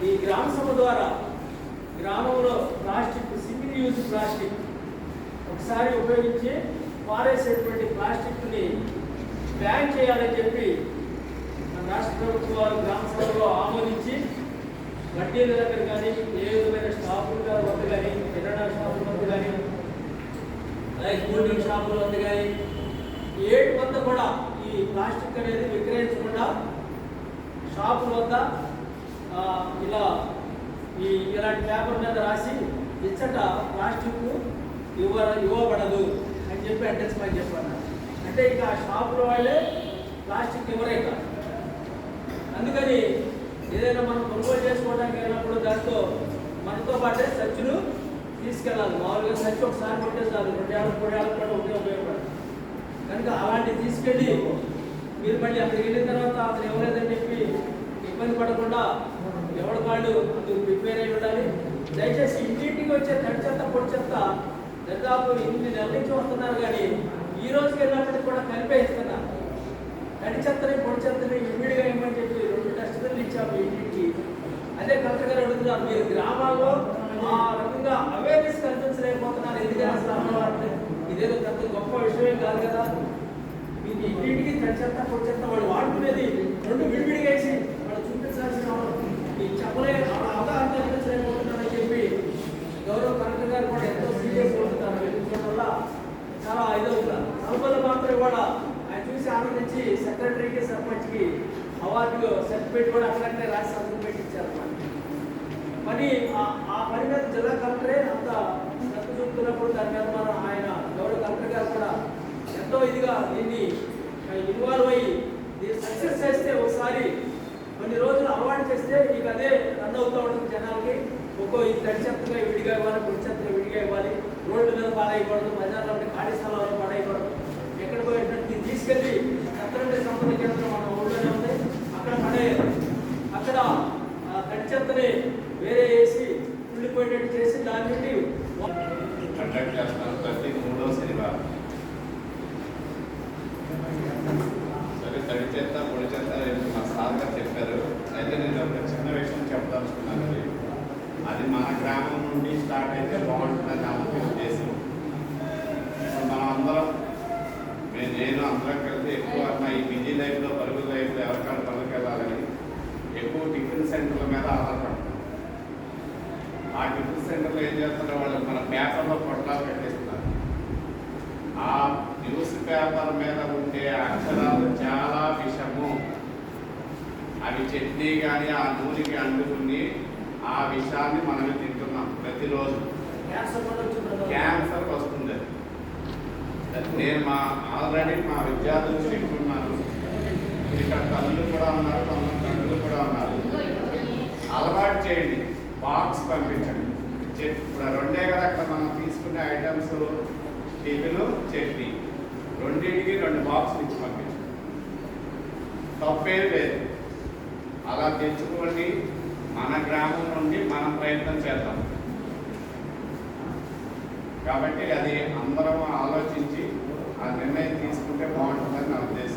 ఈ గ్రామ సభ ద్వారా గ్రామంలో ప్లాస్టిక్ సింగిల్ యూజ్ ప్లాస్టిక్ ఒకసారి ఉపయోగించి పారేసేటువంటి ప్లాస్టిక్ని బ్యాన్ చేయాలని చెప్పి రాష్ట్ర ప్రభుత్వం వారు గ్రామ సభలో ఆమోదించి వడ్డీల దగ్గర కానీ ఏ విధమైన షాపుల వద్ద కానీ కిరాణా షాపుల వద్ద కానీ అలాగే కూల్ డ్రింక్ షాపుల వద్ద కానీ ఏటి వద్ద కూడా ఈ ప్లాస్టిక్ అనేది విక్రయించకుండా షాపుల వద్ద ఇలాంటి పేపర్ మీద రాసి ఇచ్చట ప్లాస్టిక్ ఇవ్వబడదు అని చెప్పి అడ్రస్మెంట్ చెప్పారు. అంటే ఇక ఆ షాపుల వాళ్ళే ప్లాస్టిక్ ఇవ్వరే కాదు. అందుకని ఏదైనా మనం కొనుగోలు చేసుకోవడానికి వెళ్ళినప్పుడు దాంట్లో మనతో పాటే సచ్చులు తీసుకెళ్ళాలి. మామూలుగా సచ్చు ఒకసారి కొట్టేసారు, 2 ఏళ్ళ 3 ఏళ్ళ కూడా ఉపయోగపడదు. కనుక అలాంటివి తీసుకెళ్ళి మీరు మళ్ళీ అక్కడికి వెళ్ళిన తర్వాత అతను ఇవ్వలేదని చెప్పి ఇబ్బంది పడకుండా ఎవరి వాళ్ళు అందుకు ప్రిపేర్ అయి ఉండాలి. దయచేసి ఇంటింటికి వచ్చే తడి చెత్త పొడి చెత్త దాదాపు 8 నెలల నుంచి వస్తున్నారు, కానీ ఈ రోజుకి వెళ్ళినప్పటికీ కూడా కలిపేస్తున్నారు. తడి చెత్తని పొడి చెత్తని విడిగా ఇవ్వమని చెప్పి 2 డస్ట్బిన్లు ఇచ్చాము ఇంటికి. అదే కలెక్టర్ గారు అడుగుతున్నారు, మీరు గ్రామాల్లో ఆ రకంగా అవేర్నెస్ కల్పించలేకపోతున్నారు ఎందుకని అసలు ఇదేదో పెద్ద గొప్ప విషయం కాదు కదా. మీకు ఇంటింటికి తడి చెత్త పొడి చెత్త వాళ్ళు వాడుకునేది 2 విడివిడిగా వేసి వాళ్ళు చూపించాల్సిన చెప్పలే అవగాహన కల్పించలేకపోతున్నారని చెప్పి గౌరవ కలెక్టర్ గారు కూడా ఎంతో సీరియస్ అవుతున్నారు. ఎందుకోవడం వల్ల చాలా ఇదవుతున్నారు. సభలో మాత్రం కూడా ఆయన చూసి ఆనందించి సెక్రటరీకి సర్పంచ్కి అవార్డు సర్టిఫికేట్ కూడా అక్కడనే రాసి సర్టిఫికేట్ ఇచ్చారు. మరి ఆ పని మీద జిల్లా కలెక్టరే అంత శ్రద్ధ చూపుతున్నప్పుడు దాని మీద మనం ఆయన గౌరవ కలెక్టర్ గారు కూడా ఎంతో ఇదిగా దీన్ని ఇన్వాల్వ్ అయ్యి దీన్ని సక్సెస్ చేస్తే ఒకసారి కొన్ని రోజులు అలవాటు చేస్తే మీకు అదే రన్ అవుతూ ఉంటుంది జనాలకి. ఈ తడి చెత్తగా విడిగా ఇవ్వాలి, పొడి చెత్తగా విడిగా ఇవ్వాలి, రోడ్డు మీద పాడేయకూడదు, బజార్లో ఉంటే ఖాళీ స్థలాల్లో పాడేయకూడదు. ఎక్కడ పోయేటట్టు తీసుకెళ్ళి చెత్త సంపద కేంద్రం మన ఊళ్ళోనే ఉంది, అక్కడ పడేయాలి. అక్కడ తడి చెత్తని వేరే వేసి కుళ్ళిపోయేటట్టు చేసి దాని నుండి కండక్ట్ చేస్తాను ప్రతి 3వ శనివారం. సరే, తడి చెత్త పొడి చెత్త మా సార్ గారు చెప్పారు. అయితే నేను ఒక చిన్న విషయం చెప్పదలుచుకున్నాను. అది మన గ్రామం నుండి స్టార్ట్ అయితే బాగుంటుందని నా ఉద్దేశం. మనం అందరం నేను అందరం కలిసి ఎక్కువ ఈ బిజీ లైఫ్లో పరుగు లైఫ్లో ఎవరికాడు పనులకు వెళ్ళాలని ఎక్కువ టిఫిన్ సెంటర్ల మీద ఆధారపడతాం. ఆ టిఫిన్ సెంటర్లో ఏం చేస్తున్నారు, వాళ్ళు మన పేపర్లో పొట్లాలు పెట్టేస్తున్నారు. ఆ న్యూస్ పేపర్ మీద ఉండే అక్షరాలు చాలా విషము. అవి చట్నీ కానీ ఆ నూనెకి అంటుకుని ఆ విషయాన్ని మనమే తింటున్నాం ప్రతిరోజు. క్యాన్సర్ వస్తుంది. నేను ఆల్రెడీ మా విద్యార్థులు చెప్తున్నాను. ఇక్కడ తల్లులు కూడా ఉన్నారు, తండ్రులు కూడా ఉన్నారు. అలవాటు చేయండి, బాక్స్ పంపించండి. ఇప్పుడు 2 కదా అక్కడ మనం తీసుకునే ఐటమ్స్, టిఫిన్ చట్నీ, 2టికి 2 బాక్సులు ఇచ్చి పంపించండి. తప్పేం లేదు. అలా తెచ్చుకోండి. మన గ్రామం నుండి మనం ప్రయత్నం చేద్దాం. కాబట్టి అది అందరం ఆలోచించి ఆ నిర్ణయం తీసుకుంటే బాగుంటుందని నా ఉద్దేశం.